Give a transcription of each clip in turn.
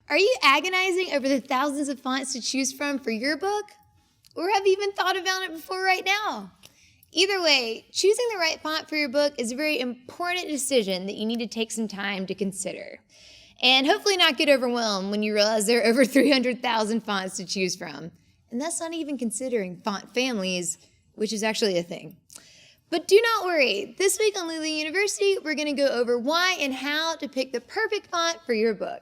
Are you agonizing over the thousands of fonts to choose from for your book? Or have you even thought about it before right now? Either way, choosing the right font for your book is a very important decision that you need to take some time to consider. And hopefully not get overwhelmed when you realize there are over 300,000 fonts to choose from. And that's not even considering font families, which is actually a thing. But do not worry, this week on Lulu University, we're going to go over why and how to pick the perfect font for your book.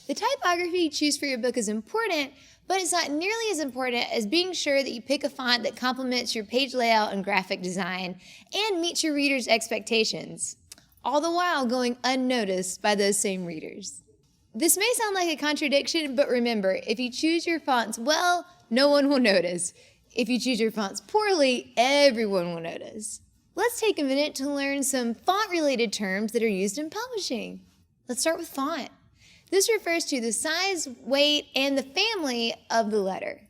The typography you choose for your book is important, but it's not nearly as important as being sure that you pick a font that complements your page layout and graphic design and meets your readers' expectations, all the while going unnoticed by those same readers. This may sound like a contradiction, but remember, if you choose your fonts well, no one will notice. If you choose your fonts poorly, everyone will notice. Let's take a minute to learn some font-related terms that are used in publishing. Let's start with font. This refers to the size, weight, and the family of the letter.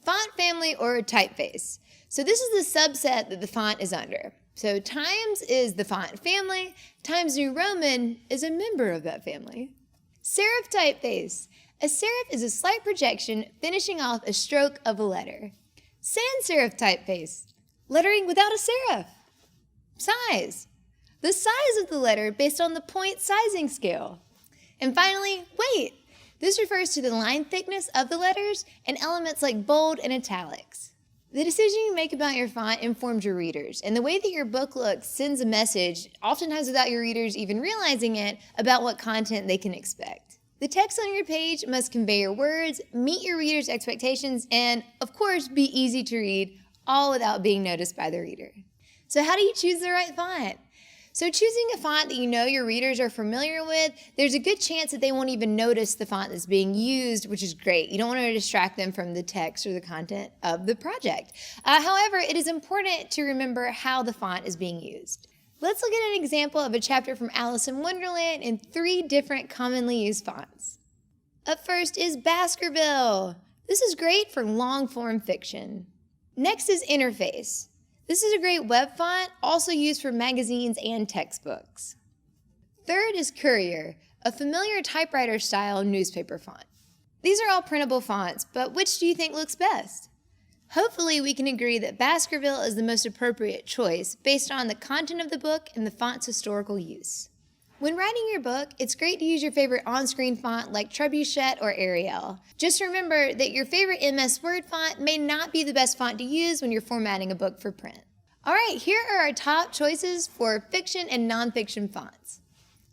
Font family or typeface. So this is the subset that the font is under. So Times is the font family. Times New Roman is a member of that family. Serif typeface. A serif is a slight projection finishing off a stroke of a letter. Sans serif typeface. Lettering without a serif. Size. The size of the letter based on the point sizing scale. And finally, weight. This refers to the line thickness of the letters and elements like bold and italics. The decision you make about your font informs your readers, and the way that your book looks sends a message, oftentimes without your readers even realizing it, about what content they can expect. The text on your page must convey your words, meet your readers' expectations, and, of course, be easy to read, all without being noticed by the reader. So how do you choose the right font? So choosing a font that you know your readers are familiar with, there's a good chance that they won't even notice the font that's being used, which is great. You don't want to distract them from the text or the content of the project. However, it is important to remember how the font is being used. Let's look at an example of a chapter from Alice in Wonderland in 3 different commonly used fonts. Up first is Baskerville. This is great for long-form fiction. Next is Interface. This is a great web font, also used for magazines and textbooks. Third is Courier, a familiar typewriter-style newspaper font. These are all printable fonts, but which do you think looks best? Hopefully we can agree that Baskerville is the most appropriate choice based on the content of the book and the font's historical use. When writing your book, it's great to use your favorite on-screen font like Trebuchet or Arial. Just remember that your favorite MS Word font may not be the best font to use when you're formatting a book for print. All right, here are our top choices for fiction and nonfiction fonts.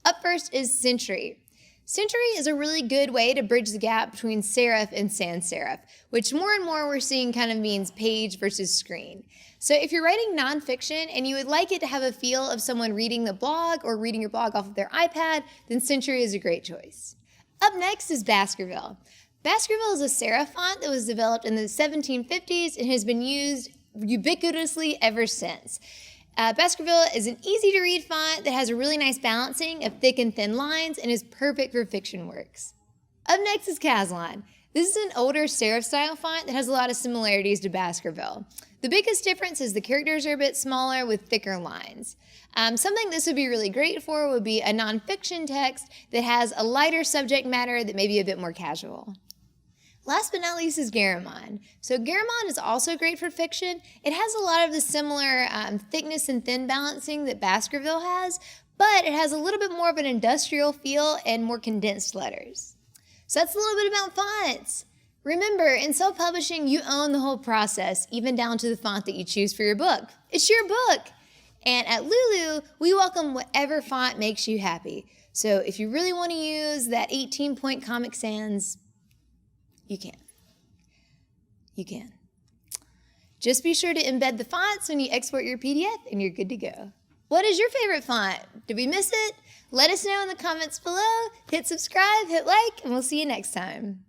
Up first is Century. Century is a really good way to bridge the gap between serif and sans serif, which more and more we're seeing kind of means page versus screen. So if you're writing nonfiction and you would like it to have a feel of someone reading the blog or reading your blog off of their iPad, then Century is a great choice. Up next is Baskerville. Baskerville is a serif font that was developed in the 1750s and has been used ubiquitously ever since. Baskerville is an easy-to-read font that has a really nice balancing of thick and thin lines and is perfect for fiction works. Up next is Caslon. This is an older serif-style font that has a lot of similarities to Baskerville. The biggest difference is the characters are a bit smaller with thicker lines. Something this would be really great for would be a nonfiction text that has a lighter subject matter that may be a bit more casual. Last but not least is Garamond. So Garamond is also great for fiction. It has a lot of the similar thickness and thin balancing that Baskerville has, but it has a little bit more of an industrial feel and more condensed letters. So that's a little bit about fonts. Remember, in self-publishing, you own the whole process, even down to the font that you choose for your book. It's your book. And at Lulu, we welcome whatever font makes you happy. So if you really want to use that 18-point Comic Sans, you can. You can. Just be sure to embed the fonts when you export your PDF and you're good to go. What is your favorite font? Did we miss it? Let us know in the comments below. Hit subscribe, hit like, and we'll see you next time.